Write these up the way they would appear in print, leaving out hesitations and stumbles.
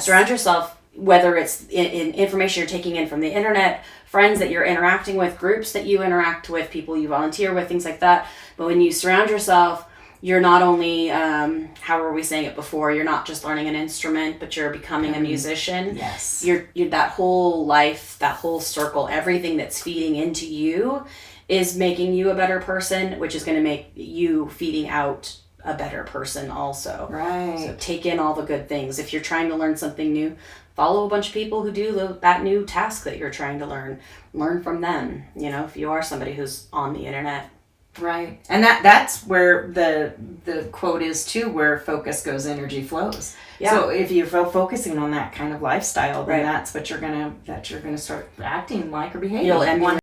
Surround yourself, whether it's in information you're taking in from the internet, friends that you're interacting with, groups that you interact with, people you volunteer with, things like that. But when you surround yourself, you're not only, how were we saying it before, you're not just learning an instrument, but you're becoming a musician. Yes. You're that whole life, that whole circle, everything that's feeding into you is making you a better person, which is going to make you feeding out a better person also. Right. So take in all the good things. If you're trying to learn something new, follow a bunch of people who do that new task that you're trying to learn. Learn from them. If you are somebody who's on the internet. Right. And that's where the quote is too, where focus goes, energy flows. Yeah. So if you're focusing on that kind of lifestyle, then that's what you're gonna start acting like or behaving. You'll emulate.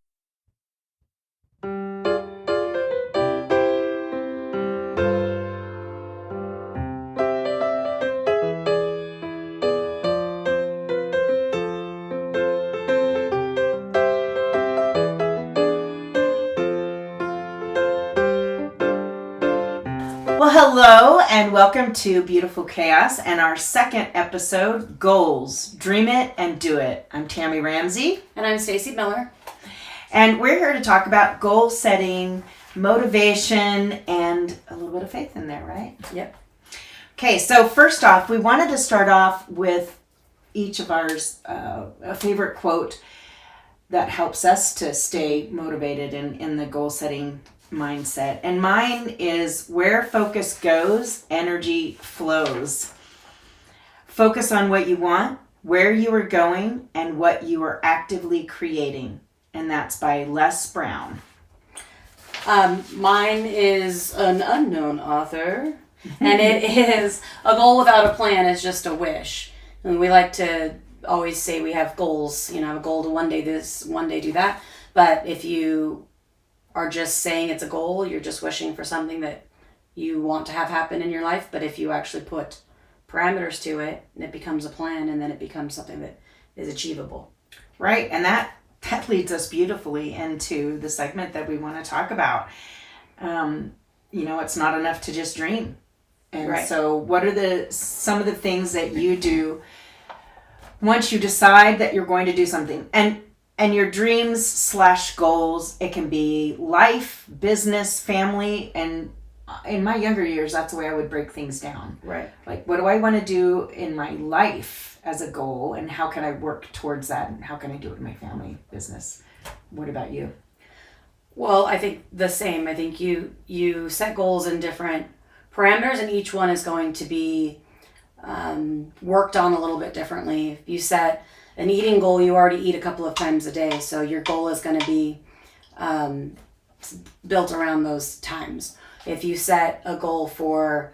Well, hello and welcome to Beautiful Chaos and our second episode, Goals. Dream it and do it. I'm Tammy Ramsey. And I'm Stacy Miller. And we're here to talk about goal setting, motivation, and a little bit of faith in there, right? Yep. Okay, so first off, we wanted to start off with each of ours a favorite quote that helps us to stay motivated in the goal setting mindset. And mine is, where focus goes, energy flows. Focus on what you want, where you are going, and what you are actively creating. And that's by Les Brown. Mine is an unknown author, and it is, a goal without a plan is just a wish. And we like to always say we have goals, a goal to one day this, one day do that. But if you are just saying it's a goal, you're just wishing for something that you want to have happen in your life. But if you actually put parameters to it, it becomes a plan, and then it becomes something that is achievable. Right, and that leads us beautifully into the segment that we want to talk about. It's not enough to just dream. And so what are some of the things that you do once you decide that you're going to do something? And your dreams / goals, it can be life, business, family, and in my younger years, that's the way I would break things down. Right. Like, what do I want to do in my life as a goal, and how can I work towards that, and how can I do it in my family, business? What about you? Well, I think the same. I think you set goals in different parameters, and each one is going to be worked on a little bit differently. If you set an eating goal, you already eat a couple of times a day, so your goal is going to be built around those times. If you set a goal for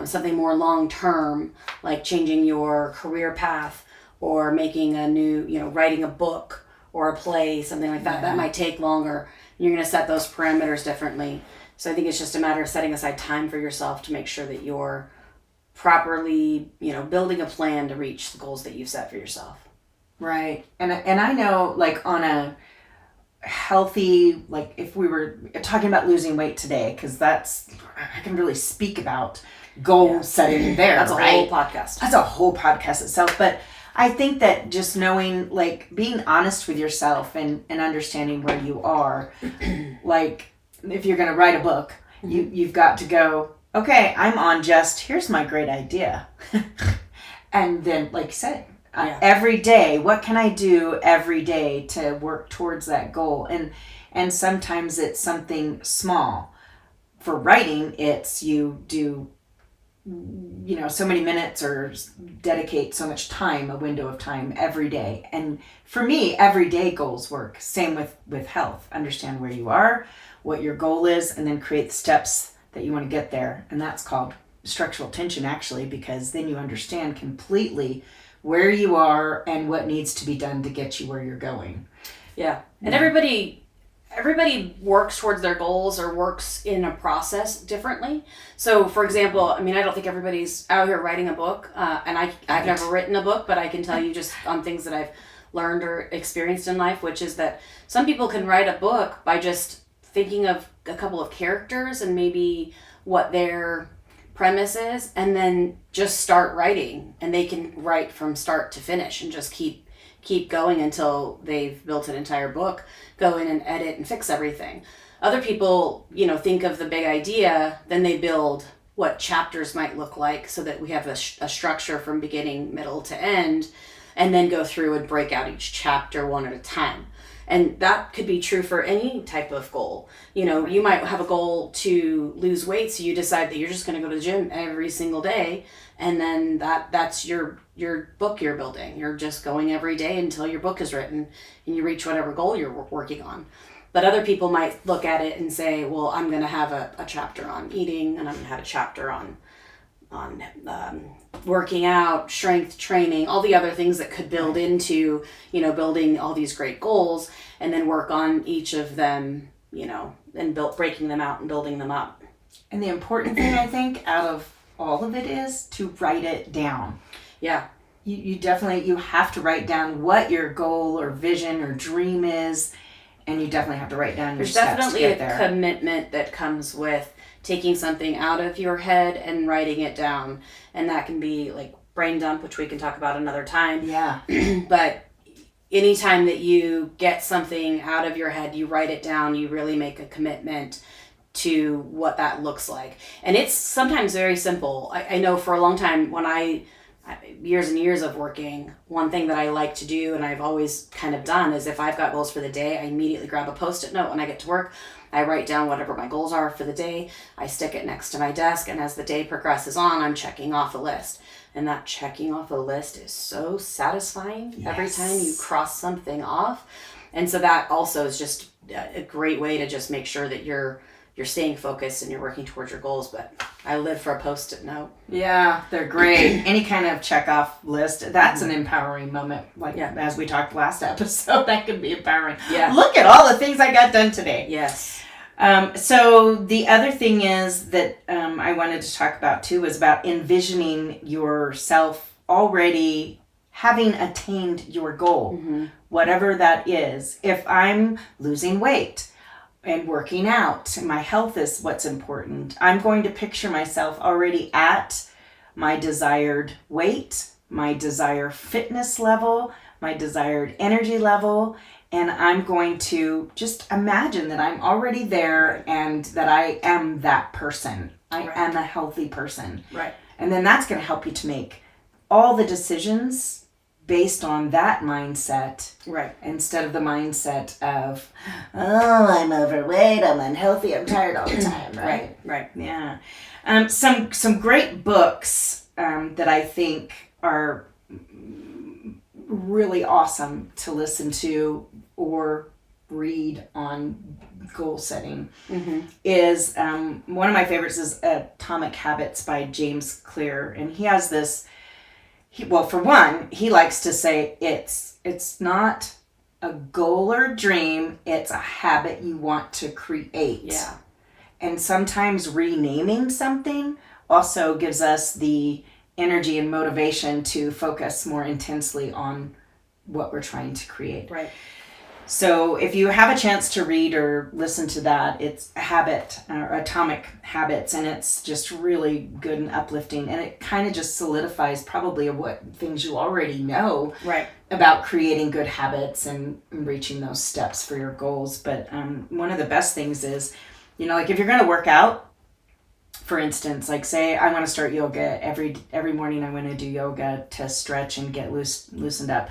something more long-term, like changing your career path or making a new, writing a book or a play, something like that, that might take longer. You're going to set those parameters differently. So I think it's just a matter of setting aside time for yourself to make sure that you're properly, building a plan to reach the goals that you've set for yourself. Right. And I know, like, on a healthy, like, if we were talking about losing weight today, because I can really speak about goal setting there. That's a whole podcast. That's a whole podcast itself. But I think that just knowing, like, being honest with yourself and understanding where you are, like, if you're going to write a book, you've got to go, okay, I'm on here's my great idea. And then, like you said, every day, what can I do every day to work towards that goal? And sometimes it's something small. For writing, it's you do, so many minutes or dedicate so much time, a window of time every day. And for me, everyday goals work. Same with health. Understand where you are, what your goal is, and then create the steps that you want to get there. And that's called structural tension, actually, because then you understand completely where you are and what needs to be done to get you where you're going. Yeah. And everybody works towards their goals or works in a process differently. So, for example, I don't think everybody's out here writing a book. And I've never written a book, but I can tell you just on things that I've learned or experienced in life, which is that some people can write a book by just thinking of a couple of characters and maybe what their premise is, and then just start writing, and they can write from start to finish and just keep going until they've built an entire book, go in and edit and fix everything. Other people, think of the big idea, then they build what chapters might look like so that we have a structure from beginning, middle to end, and then go through and break out each chapter one at a time. And that could be true for any type of goal. You might have a goal to lose weight, so you decide that you're just going to go to the gym every single day, and then that's your book you're building. You're just going every day until your book is written and you reach whatever goal you're working on. But other people might look at it and say, well, I'm going to have a chapter on eating, and I'm going to have a chapter on working out, strength training, all the other things that could build into, building all these great goals, and then work on each of them, and breaking them out and building them up. And the important thing, I think, out of all of it is to write it down. Yeah. You definitely, you have to write down what your goal or vision or dream is, and you definitely have to write down your steps to get there. There's definitely a commitment that comes with taking something out of your head and writing it down. And that can be like brain dump, which we can talk about another time. Yeah. But anytime that you get something out of your head, you write it down, you really make a commitment to what that looks like. And it's sometimes very simple. I know for a long time when years and years of working, one thing that I like to do, and I've always kind of done, is if I've got goals for the day, I immediately grab a Post-it note when I get to work. I write down whatever my goals are for the day. I stick it next to my desk, and as the day progresses on, I'm checking off a list. And that checking off a list is so satisfying. Yes. Every time you cross something off. And so that also is just a great way to just make sure that you're staying focused and you're working towards your goals. But I live for a Post-it note. Yeah, they're great. Any kind of check off list, that's an empowering moment. As we talked last episode, that could be empowering. Yeah. Look at all the things I got done today. Yes. So the other thing is that I wanted to talk about too is about envisioning yourself already having attained your goal, whatever that is. If I'm losing weight and working out, my health is what's important, I'm going to picture myself already at my desired weight, my desired fitness level, my desired energy level, and I'm going to just imagine that I'm already there and that I am that person. I am a healthy person. Right. And then that's going to help you to make all the decisions based on that mindset. Right. Instead of the mindset of, oh, I'm overweight, I'm unhealthy, I'm tired all the time. Right. Right. Yeah. Some great books that I think are really awesome to listen to or read on goal setting is one of my favorites is Atomic Habits by James Clear, and he has this. For one, he likes to say it's not a goal or dream; it's a habit you want to create. Yeah, and sometimes renaming something also gives us the energy and motivation to focus more intensely on what we're trying to create. Right. So if you have a chance to read or listen to that, it's Atomic Habits, and it's just really good and uplifting, and it kind of just solidifies probably what things you already know about creating good habits and reaching those steps for your goals. But one of the best things is, like if you're going to work out, for instance, like say I want to start yoga every morning, I want to do yoga to stretch and get loosened up.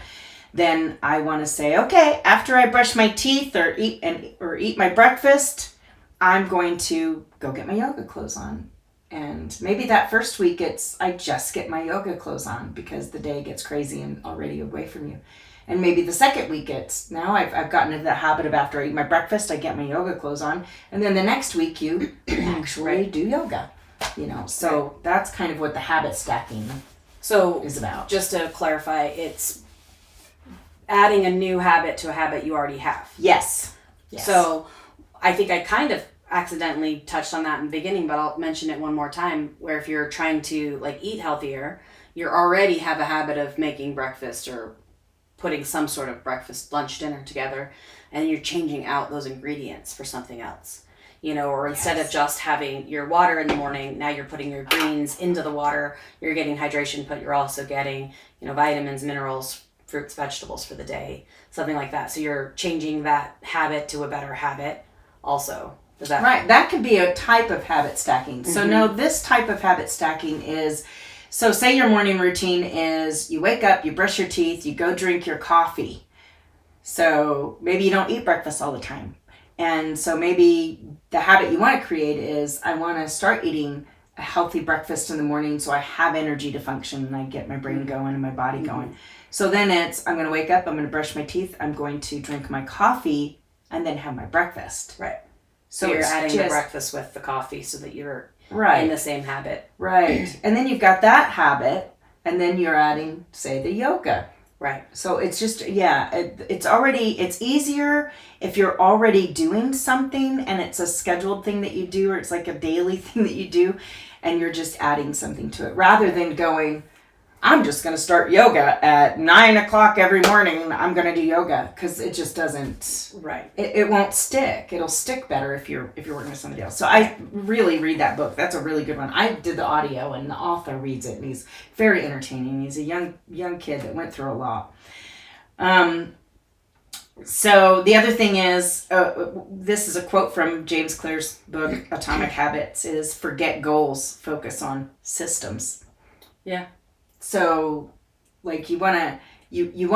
Then I want to say, okay, after I brush my teeth or eat my breakfast, I'm going to go get my yoga clothes on. And maybe that first week I just get my yoga clothes on because the day gets crazy and already away from you. And maybe the second week now I've gotten into the habit of after I eat my breakfast, I get my yoga clothes on. And then the next week you actually do yoga, So that's kind of what the habit stacking is about. Just to clarify, it's adding a new habit to a habit you already have. Yes. So I think I kind of accidentally touched on that in the beginning, but I'll mention it one more time, where if you're trying to eat healthier, you already have a habit of making breakfast or putting some sort of breakfast, lunch, dinner together, and you're changing out those ingredients for something else. or instead of just having your water in the morning, now you're putting your greens into the water. You're getting hydration, but you're also getting, vitamins, minerals, fruits, vegetables for the day, something like that. So you're changing that habit to a better habit also. Is that right? That could be a type of habit stacking. So no, this type of habit stacking is, so say your morning routine is you wake up, you brush your teeth, you go drink your coffee. So maybe you don't eat breakfast all the time. And so maybe the habit you want to create is I want to start eating a healthy breakfast in the morning so I have energy to function and I get my brain going and my body going. So then it's, I'm going to wake up, I'm going to brush my teeth, I'm going to drink my coffee and then have my breakfast. Right. So you're adding the breakfast with the coffee so that you're in the same habit. Right. And then you've got that habit and then you're adding, say, the yoga. Right. So it's just, it's easier if you're already doing something and it's a scheduled thing that you do, or it's like a daily thing that you do and you're just adding something to it rather than going, I'm just going to start yoga at 9:00 every morning. I'm going to do yoga, because it just doesn't, right. It won't stick. It'll stick better if you're working with somebody else. So I really read that book. That's a really good one. I did the audio and the author reads it and he's very entertaining. He's a young kid that went through a lot. So the other thing is, this is a quote from James Clear's book, Atomic Habits, is forget goals, focus on systems. Yeah. So, like, you want to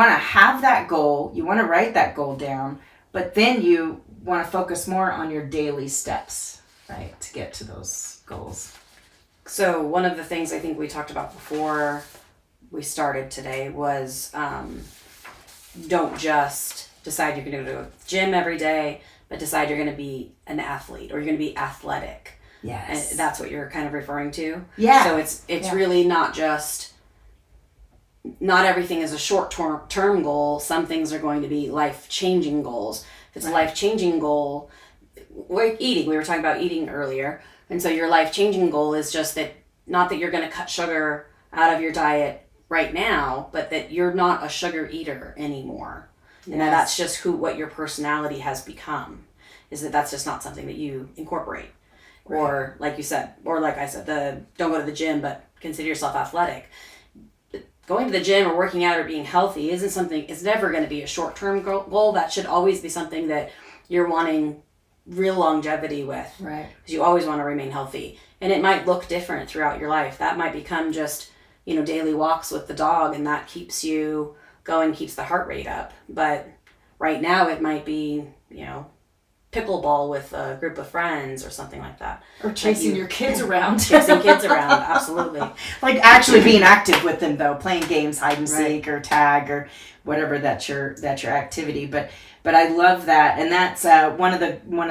have that goal, you want to write that goal down, but then you want to focus more on your daily steps, right, to get to those goals. So one of the things I think we talked about before we started today was don't just decide you're going to go to the gym every day, but decide you're going to be an athlete or you're going to be athletic. Yes. And that's what you're kind of referring to? Yeah. So it's really not just... Not everything is a short-term goal. Some things are going to be life-changing goals. If it's a life-changing goal, like eating, we were talking about eating earlier, and so your life-changing goal is just that, not that you're going to cut sugar out of your diet right now, but that you're not a sugar eater anymore. Yes. And that's just what your personality has become, is that's just not something that you incorporate. Right. Or like you said, or like I said, don't go to the gym, but consider yourself athletic. Going to the gym or working out or being healthy isn't something, it's never going to be a short-term goal. That should always be something that you're wanting real longevity with. Right. Because you always want to remain healthy. And it might look different throughout your life. That might become just, daily walks with the dog, and that keeps you going, keeps the heart rate up. But right now it might be, pickleball with a group of friends or something like that. Or chasing your kids around. Chasing kids around, absolutely. Like actually being active with them though, playing games, hide and seek or tag or whatever that's your activity. But I love that, and that's one of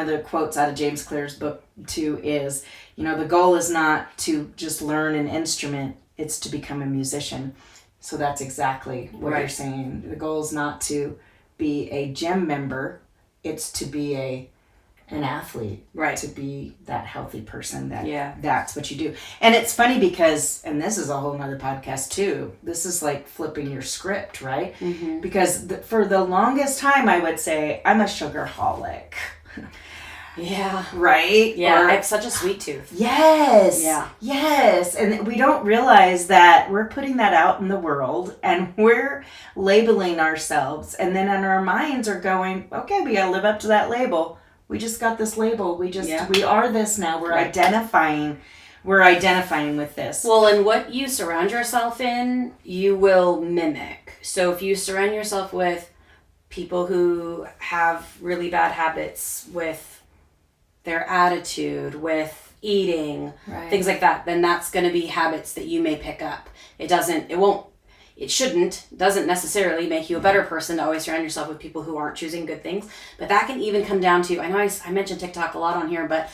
the quotes out of James Clear's book too is, the goal is not to just learn an instrument, it's to become a musician. So that's exactly what you're saying. The goal is not to be a gym member. It's to be an athlete, right? To be that healthy person. That's what you do. And it's funny because, and this is a whole nother podcast too. This is like flipping your script, right? Mm-hmm. Because for the longest time, I would say I'm a sugarholic. Yeah. Right? Yeah. I have such a sweet tooth. Yes. Yeah. Yes. And we don't realize that we're putting that out in the world and we're labeling ourselves. And then in our minds are going, okay, we got to live up to that label. We just got this label. We are this now. We're identifying with this. Well, and what you surround yourself in, you will mimic. So if you surround yourself with people who have really bad habits with their attitude, with eating, things like that, then that's going to be habits that you may pick up. It doesn't necessarily make you a better person to always surround yourself with people who aren't choosing good things. But that can even come down to, I know I mentioned TikTok a lot on here, but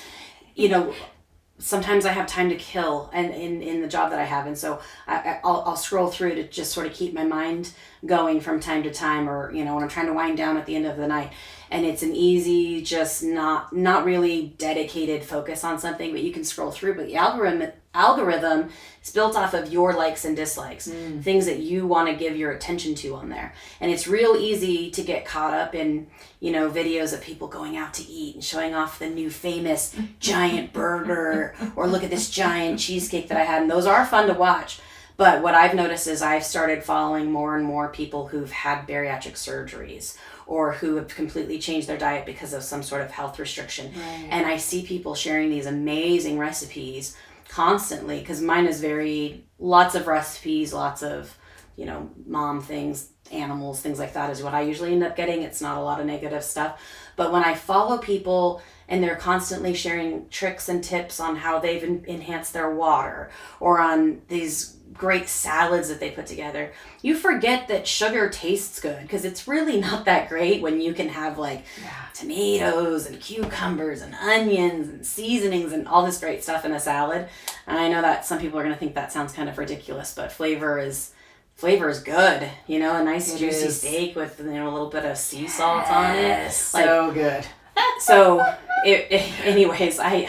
sometimes I have time to kill and in the job that I have. And so I'll scroll through to just sort of keep my mind going from time to time, or, when I'm trying to wind down at the end of the night. and it's an easy, just not really dedicated focus on something, but you can scroll through. But the algorithm is built off of your likes and dislikes, things that you want to give your attention to on there. And it's real easy to get caught up in, videos of people going out to eat and showing off the new famous giant burger, or look at this giant cheesecake that I had. And those are fun to watch. But what I've noticed is I've started following more and more people who've had bariatric surgeries, or who have completely changed their diet because of some sort of health restriction. Right. And I see people sharing these amazing recipes constantly, because mine is lots of recipes, lots of, mom things, animals, things like that is what I usually end up getting. It's not a lot of negative stuff. But when I follow people and they're constantly sharing tricks and tips on how they've enhanced their water, or on these great salads that they put together, you forget that sugar tastes good, because it's really not that great when you can have tomatoes and cucumbers and onions and seasonings and all this great stuff in a salad. And I know that some people are going to think that sounds kind of ridiculous, but flavor is good. A nice juicy steak with a little bit of sea salt on it. So good. So, anyways, I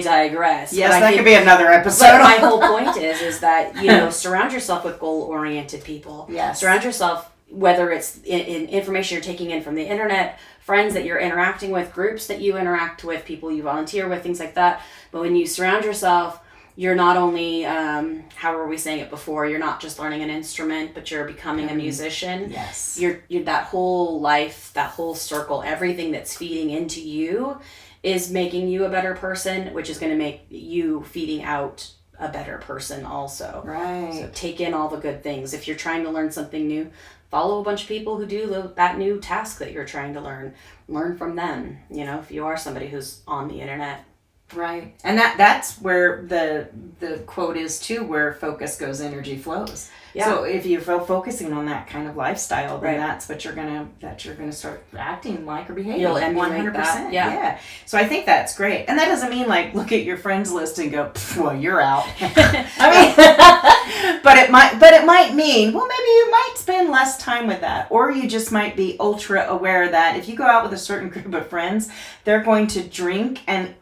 digress. Yes, that could be another episode. But my whole point is that, surround yourself with goal-oriented people. Yes. Surround yourself, whether it's in information you're taking in from the internet, friends that you're interacting with, groups that you interact with, people you volunteer with, things like that. But when you surround yourself, you're not only, how were we saying it before, you're not just learning an instrument, but you're becoming a musician. Yes. You're that whole life, that whole circle, everything that's feeding into you is making you a better person, which is going to make you feeding out a better person also. Right. So take in all the good things. If you're trying to learn something new, follow a bunch of people who do that new task that you're trying to learn. Learn from them, if you are somebody who's on the internet. Right. And that's where the quote is too, where focus goes, energy flows. Yeah. So if you're focusing on that kind of lifestyle, then that's what you're gonna start acting like or behaving. You'll emulate 100%. That. Yeah. So I think that's great. And that doesn't mean look at your friends list and go, well, you're out. I mean, but it might mean, well, maybe you might spend less time with that, or you just might be ultra aware that if you go out with a certain group of friends, they're going to drink and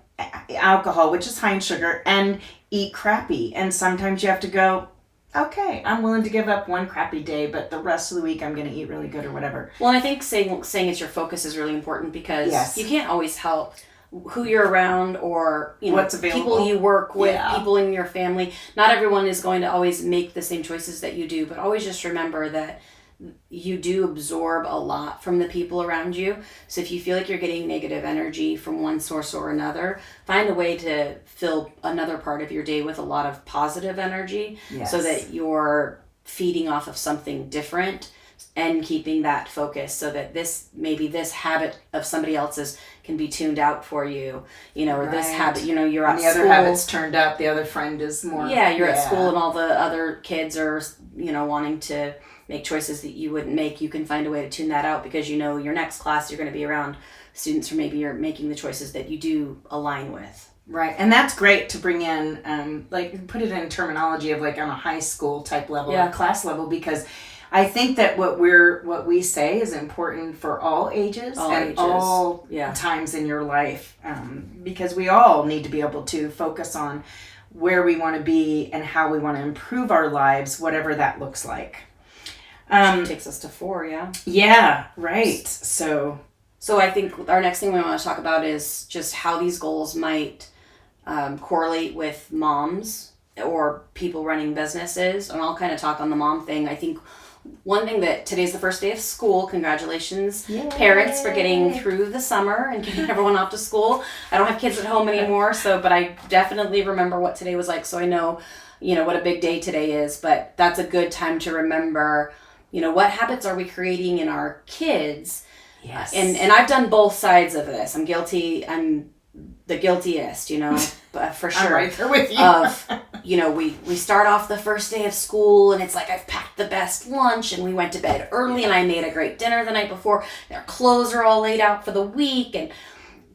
alcohol, which is high in sugar, and eat crappy. And sometimes you have to go, okay, I'm willing to give up one crappy day, but the rest of the week I'm going to eat really good or whatever. Well, and I think saying it's your focus is really important, because you can't always help who you're around, or what's available, people you work with, people in your family. Not everyone is going to always make the same choices that you do, but always just remember that you do absorb a lot from the people around you. So if you feel like you're getting negative energy from one source or another, find a way to fill another part of your day with a lot of positive energy, so that you're feeding off of something different and keeping that focus, so that this habit of somebody else's can be tuned out for you, or this habit, you're at school. The other habit's turned up, the other friend is more. Yeah, you're at school and all the other kids are, wanting to make choices that you wouldn't make. You can find a way to tune that out, because your next class you're going to be around students who maybe you're making the choices that you do align with. Right. And that's great to bring in, put it in terminology of on a high school type level, or class level, because I think that what we say is important for all ages, all times in your life, because we all need to be able to focus on where we want to be and how we want to improve our lives, whatever that looks like. Takes us to 4, yeah? Yeah, right. So I think our next thing we want to talk about is just how these goals might correlate with moms or people running businesses. And I'll kind of talk on the mom thing. I think one thing that today's the first day of school. Congratulations, parents, for getting through the summer and getting everyone off to school. I don't have kids at home anymore, but I definitely remember what today was like. So I know, what a big day today is, but that's a good time to remember, what habits are we creating in our kids? Yes. And I've done both sides of this. I'm guilty. I'm the guiltiest, but for sure. I'm right there with you. We start off the first day of school and it's like I've packed the best lunch and we went to bed early and I made a great dinner the night before. Their clothes are all laid out for the week and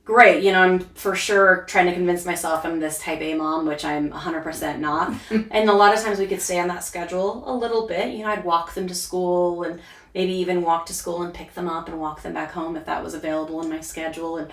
great. I'm for sure trying to convince myself I'm this type A mom, which I'm 100% not. And a lot of times we could stay on that schedule a little bit. I'd walk them to school and maybe even walk to school and pick them up and walk them back home if that was available in my schedule, and,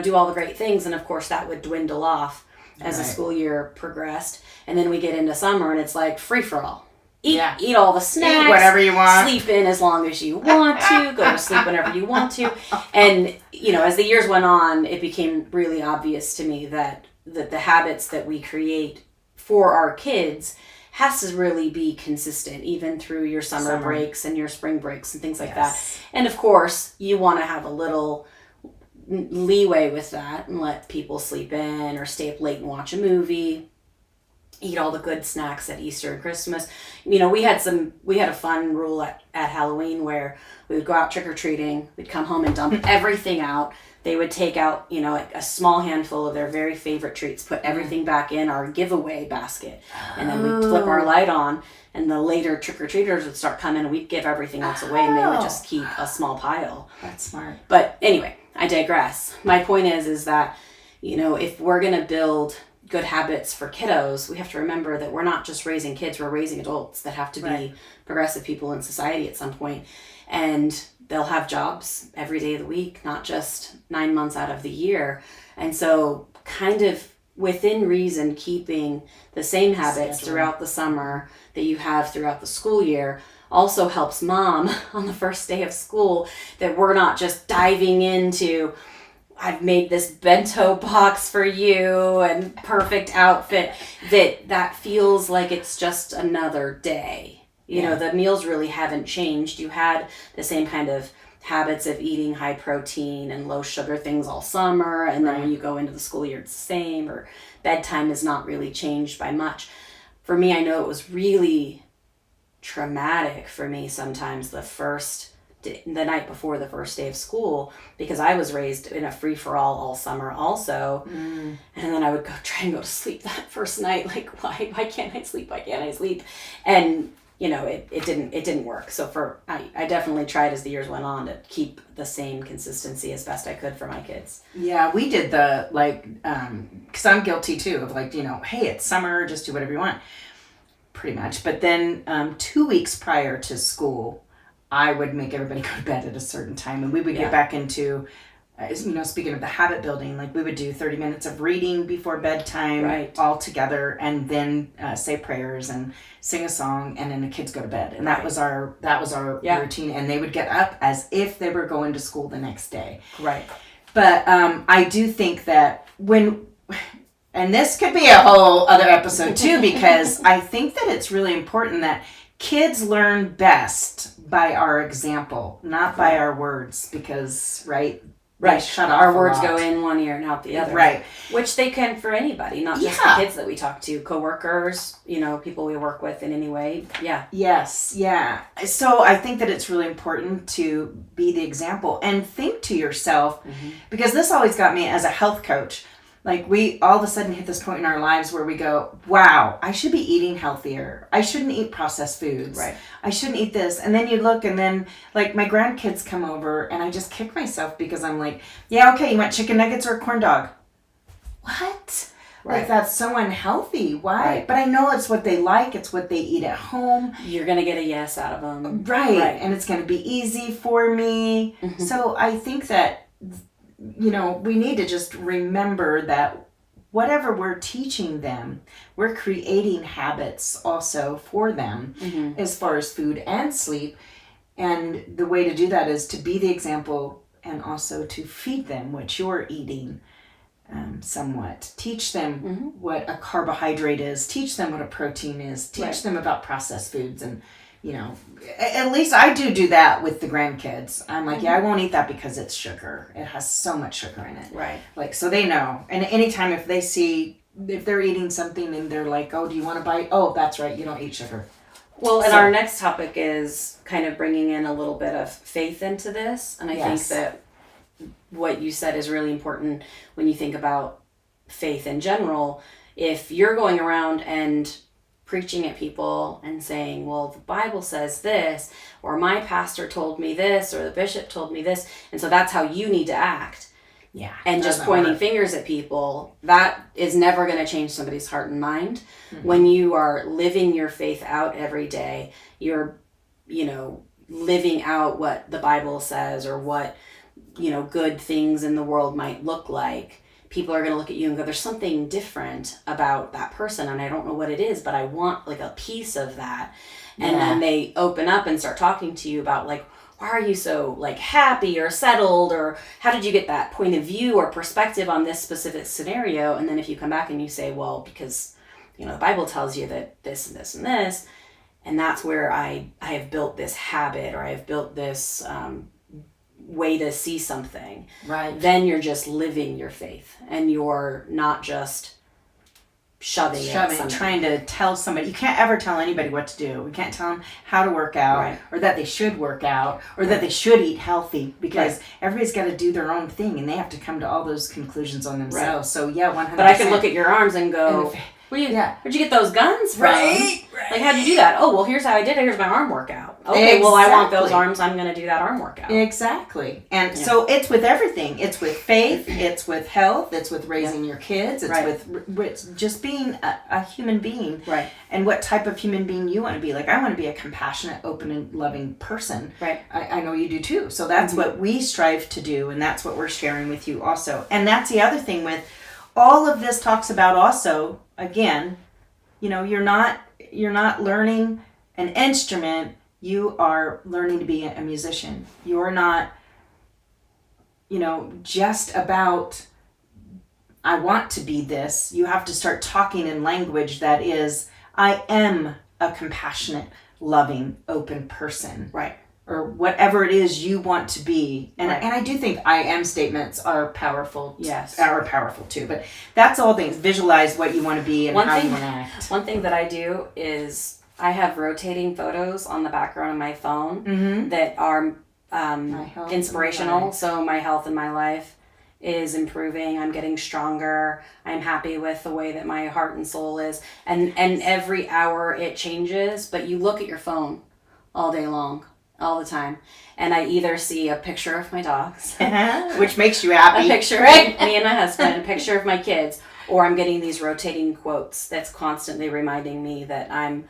do all the great things. And of course that would dwindle off as the school year progressed. And then we get into summer and it's like free for all. Eat all the snacks. Eat whatever you want. Sleep in as long as you want to. Go to sleep whenever you want to. And, as the years went on, it became really obvious to me that the habits that we create for our kids has to really be consistent, even through your summer breaks and your spring breaks and things like that. And of course, you want to have a little leeway with that and let people sleep in or stay up late and watch a movie. Eat all the good snacks at Easter and Christmas. We had a fun rule at Halloween where we would go out trick-or-treating. We'd come home and dump everything out. They would take out, a small handful of their very favorite treats, put everything back in our giveaway basket. And then we'd flip our light on, and the later trick-or-treaters would start coming, and we'd give everything else away, and they would just keep a small pile. That's smart. But anyway, I digress. My point is that, if we're going to build good habits for kiddos, we have to remember that we're not just raising kids, we're raising adults that have to be progressive people in society at some point. And they'll have jobs every day of the week, not just 9 months out of the year. And so kind of within reason, keeping the same habits throughout the summer that you have throughout the school year also helps mom on the first day of school, that we're not just diving into, I've made this bento box for you and perfect outfit, that feels like it's just another day. The meals really haven't changed. You had the same kind of habits of eating high protein and low sugar things all summer, and then when you go into the school year, it's the same, or bedtime is not really changed by much. For me, I know it was really traumatic for me sometimes the night before the first day of school, because I was raised in a free-for-all all summer also. And then I would try and go to sleep that first night, like, why can't I sleep? And it didn't work. So I definitely tried as the years went on to keep the same consistency as best I could for my kids. Yeah, we did the, because I'm guilty too of hey, it's summer, just do whatever you want, pretty much. But then 2 weeks prior to school, I would make everybody go to bed at a certain time, and we would get back into, speaking of the habit building, we would do 30 minutes of reading before bedtime all together, and then say prayers and sing a song, and then the kids go to bed. And that was our routine, and they would get up as if they were going to school the next day. Right. But I do think that and this could be a whole other episode too, because I think that it's really important that kids learn best by our example, not by our words, because, Right. Shut off. Our words go in one ear and out the other. Right. Which they can for anybody, not just the kids that we talk to, coworkers, people we work with in any way. Yeah. Yes. Yeah. So I think that it's really important to be the example and think to yourself, because this always got me as a health coach. We all of a sudden hit this point in our lives where we go, wow, I should be eating healthier. I shouldn't eat processed foods. Right. I shouldn't eat this. And then you look, and then my grandkids come over, and I just kick myself because I'm like, yeah, okay, you want chicken nuggets or a corn dog? What? Right. That's so unhealthy. Why? Right. But I know it's what they like. It's what they eat at home. You're going to get a yes out of them. Right. And it's going to be easy for me. So I think that we need to just remember that whatever we're teaching them, we're creating habits also for them as far as food and sleep. And the way to do that is to be the example, and also to feed them what you're eating somewhat. Teach them what a carbohydrate is. Teach them what a protein is. Teach them about processed foods. And at least I do that with the grandkids. I'm like, I won't eat that because it's sugar. It has so much sugar in it. Right. So they know. And anytime if they're eating something and they're like, oh, do you want to bite? Oh, that's right. You don't eat sugar. Well, and our next topic is kind of bringing in a little bit of faith into this. And I think that what you said is really important when you think about faith in general. If you're going around and preaching at people and saying, well, the Bible says this, or my pastor told me this, or the bishop told me this, and so that's how you need to act. Yeah. And just pointing fingers at people, that is never going to change somebody's heart and mind. When you are living your faith out every day, you're, living out what the Bible says or what, good things in the world might look like, people are going to look at you and go, there's something different about that person. And I don't know what it is, but I want like a piece of that. And then they open up and start talking to you about like, why are you so like happy or settled, or how did you get that point of view or perspective on this specific scenario? And then if you come back and you say, well, because, the Bible tells you that this and this and this, and that's where I have built this habit, or I have built this way to see something. Right. Then you're just living your faith, and you're not just shoving trying to tell somebody. You can't ever tell anybody what to do. We can't tell them how to work out, right. or that they should work out, or that they should eat healthy, because everybody's got to do their own thing, and they have to come to all those conclusions on themselves. Right. So 100%. But I could look at your arms and go, where'd you get those guns from? Right. Like, how'd you do that? Oh, well, here's how I did it. Here's my arm workout. Okay, well, I want those arms. I'm going to do that arm workout. Exactly. And so it's with everything. It's with faith. It's with health. It's with raising your kids. It's with just being a human being. Right. And what type of human being you want to be. Like, I want to be a compassionate, open, and loving person. Right. I know you do too. So that's what we strive to do, and that's what we're sharing with you also. And that's the other thing with all of this talks about also, again, you're not learning an instrument. You are learning to be a musician. You're not, just about, I want to be this. You have to start talking in language that is, I am a compassionate, loving, open person. Right. Or whatever it is you want to be. And I do think I am statements are powerful. Yes. Are powerful too. But that's all things. Visualize what you want to be and how you want to act. One thing that I do is I have rotating photos on the background of my phone that are inspirational. So my health in my life is improving. I'm getting stronger. I'm happy with the way that my heart and soul is. And every hour it changes, but you look at your phone all day long, all the time. And I either see a picture of my dogs, which makes you happy. A picture of me and my husband, a picture of my kids, or I'm getting these rotating quotes that's constantly reminding me that I'm,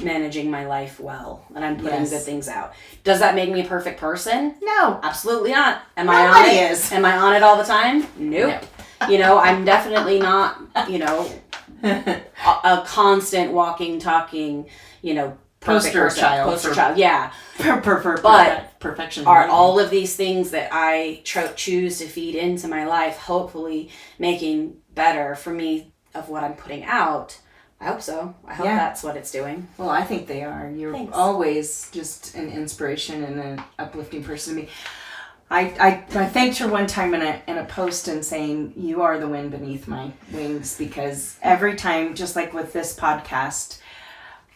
managing my life well, and I'm putting good things out. Does that make me a perfect person? No. Absolutely not. Am Nobody I on it? is. Am I on it all the time? Nope. No. I'm definitely not, a constant walking, talking, poster child. Yeah. But perfection. Are all of these things that I choose to feed into my life hopefully making better for me of what I'm putting out? I hope so. I hope that's what it's doing. Well, I think they are. You're always just an inspiration and an uplifting person to me. I thanked her one time in a post and saying, you are the wind beneath my wings, because every time, just like with this podcast,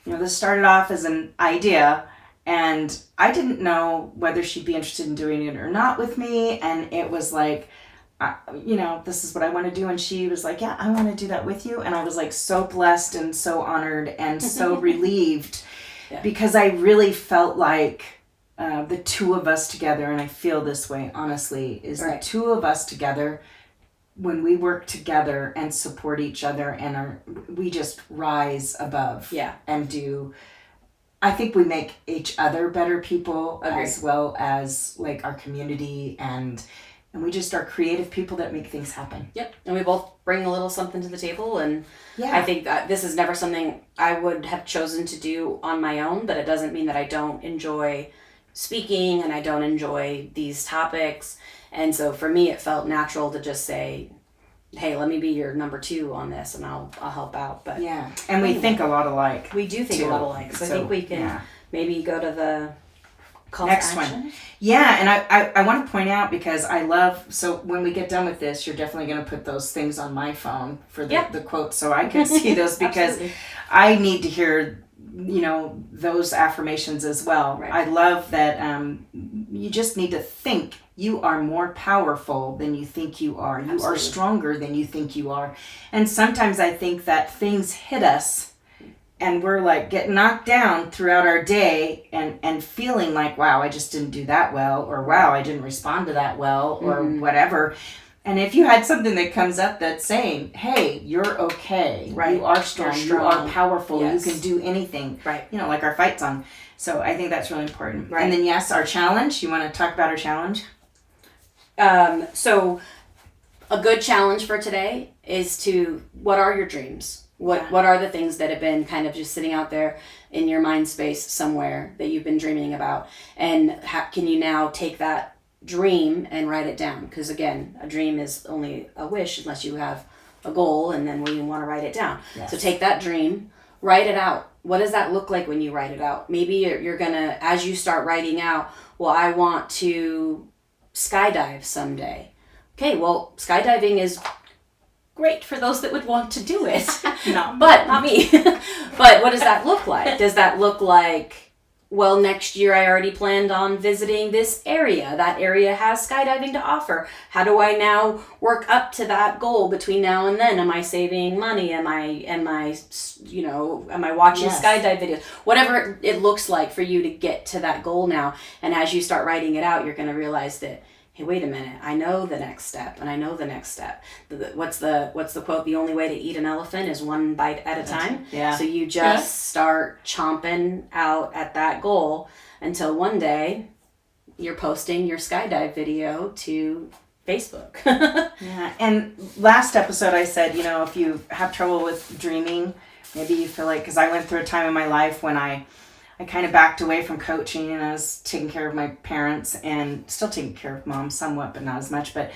this started off as an idea, and I didn't know whether she'd be interested in doing it or not with me, and it was like, this is what I want to do. And she was like, yeah, I want to do that with you. And I was like so blessed and so honored and so relieved because I really felt like the two of us together, and I feel this way, honestly, is the two of us together, when we work together and support each other and we just rise above and do, I think we make each other better people as well as like our community, and we just are creative people that make things happen. Yep. And we both bring a little something to the table. And I think that this is never something I would have chosen to do on my own, but it doesn't mean that I don't enjoy speaking and I don't enjoy these topics. And so for me, it felt natural to just say, hey, let me be your number 2 on this, and I'll help out. But and we think a lot alike. We do think a lot alike. So I think we can maybe go to the next one. Yeah, and I want to point out, because I love, so when we get done with this, you're definitely going to put those things on my phone for the quotes so I can see those, because I need to hear, those affirmations as well. Right. I love that you just need to think you are more powerful than you think you are. You are stronger than you think you are. And sometimes I think that things hit us and we're like get knocked down throughout our day and feeling like, wow, I just didn't do that well, or wow, I didn't respond to that well, or whatever. And if you had something that comes up that's saying, hey, you're okay. Right. You are strong. You're You strong. are powerful. Yes. You can do anything. Right. You know, like our fight song. So I think that's really important. Right. And then, yes, our challenge. You want to talk about our challenge? So a good challenge for today is to, what are your dreams? What are the things that have been kind of just sitting out there in your mind space somewhere that you've been dreaming about? And how can you now take that dream and write it down? Because again, a dream is only a wish unless you have a goal, and then we want to write it down. Yes. So take that dream, write it out. What does that look like when you write it out? Maybe you're gonna, as you start writing out, well, I want to skydive someday. Okay, well, skydiving is great for those that would want to do it. But not me. But what does that look like? Does that look like, well, next year I already planned on visiting this area. That area has skydiving to offer. How do I now work up to that goal between now and then? Am I saving money? Am I watching Yes. skydive videos? Whatever it looks like for you to get to that goal now. And as you start writing it out, you're going to realize that, hey, wait a minute, I know the next step, and I know the next step. What's the quote? The only way to eat an elephant is one bite at a time. Yeah. So you just start chomping out at that goal until one day you're posting your skydive video to Facebook. Yeah. And last episode I said, if you have trouble with dreaming, maybe you feel like, because I went through a time in my life when I kind of backed away from coaching, and I was taking care of my parents and still taking care of mom somewhat, but not as much. But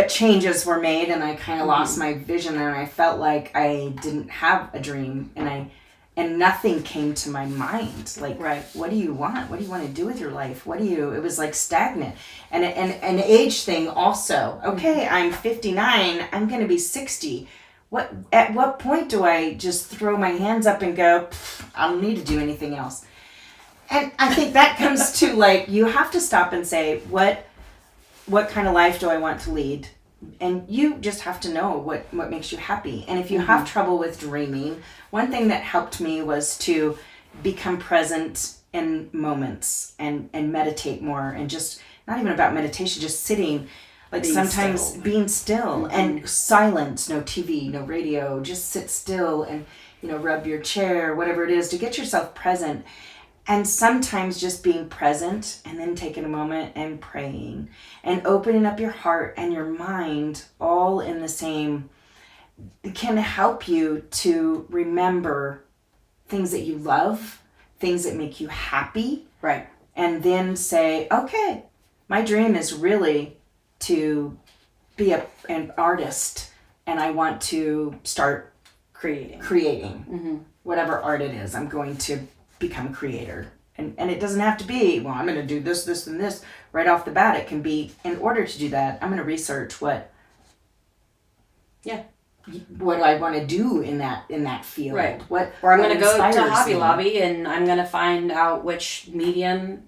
changes were made, and I kind of lost my vision, and I felt like I didn't have a dream, and nothing came to my mind. Like, Right. What do you want? What do you want to do with your life? It was like stagnant. And an age thing also. Okay, I'm 59, I'm going to be 60. At what point do I just throw my hands up and go, I don't need to do anything else? And I think that comes to, like, you have to stop and say, what kind of life do I want to lead? And you just have to know what makes you happy. And if you have trouble with dreaming, one thing that helped me was to become present in moments and meditate more, and just not even about meditation, just sitting. Like being still and silence, no TV, no radio, just sit still and, rub your chair, whatever it is, to get yourself present. And sometimes just being present and then taking a moment and praying and opening up your heart and your mind all in the same, can help you to remember things that you love, things that make you happy. Right. And then say, okay, my dream is really to be an artist, and I want to start creating whatever art it is. I'm going to become a creator, and it doesn't have to be, well, I'm going to do this and this right off the bat. It can be, in order to do that, I'm going to research what do I want to do in that field, Right. Or I'm going to go to Hobby me. Lobby, and I'm going to find out which medium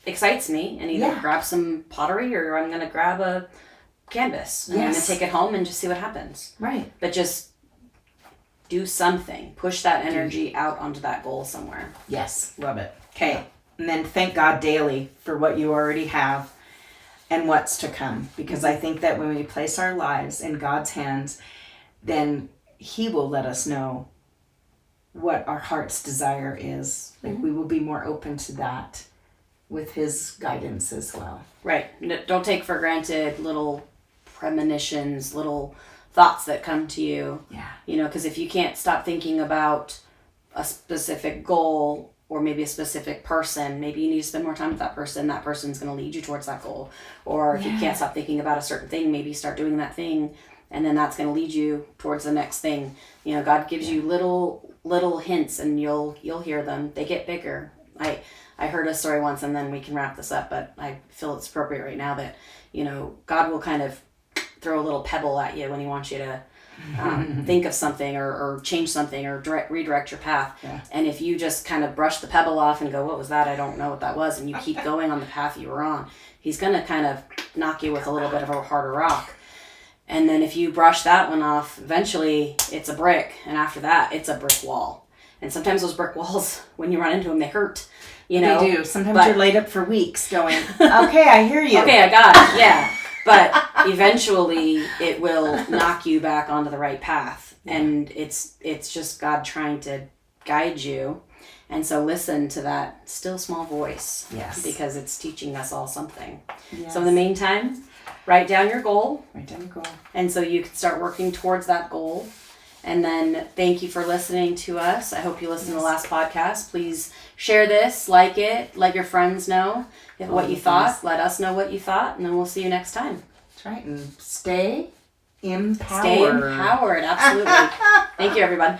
excites me, and either grab some pottery, or I'm going to grab a canvas, and I'm going to take it home and just see what happens. Right. But just do something. Push that energy out onto that goal somewhere. Yes. Love it. Okay. And then thank God daily for what you already have and what's to come. Because I think that when we place our lives in God's hands, then He will let us know what our heart's desire is. Like, we will be more open to that with His guidance as well. Right. Don't take for granted little premonitions, little thoughts that come to you. Yeah. Because if you can't stop thinking about a specific goal, or maybe a specific person, maybe you need to spend more time with that person. That person's going to lead you towards that goal. Or if you can't stop thinking about a certain thing, maybe start doing that thing, and then that's going to lead you towards the next thing. God gives you little hints, and you'll hear them. They get bigger. I heard a story once, and then we can wrap this up, but I feel it's appropriate right now that, God will kind of throw a little pebble at you when He wants you to think of something, or change something, or redirect your path. Yeah. And if you just kind of brush the pebble off and go, what was that? I don't know what that was. And you keep going on the path you were on, He's going to kind of knock you with a little bit of a harder rock. And then if you brush that one off, eventually it's a brick. And after that, it's a brick wall. And sometimes those brick walls, when you run into them, they hurt. You know, they do. Sometimes you're laid up for weeks going, okay, I hear you. Okay, I got it. Yeah. But eventually it will knock you back onto the right path. Yeah. And it's just God trying to guide you. And so listen to that still small voice. Yes. Because it's teaching us all something. Yes. So in the meantime, write down your goal. Write down your goal. And so you can start working towards that goal. And then thank you for listening to us. I hope you listened to the last podcast. Please share this, like it, let your friends know what you thought. Let us know what you thought, and then we'll see you next time. That's right. And stay empowered. Stay empowered, absolutely. Thank you, everyone.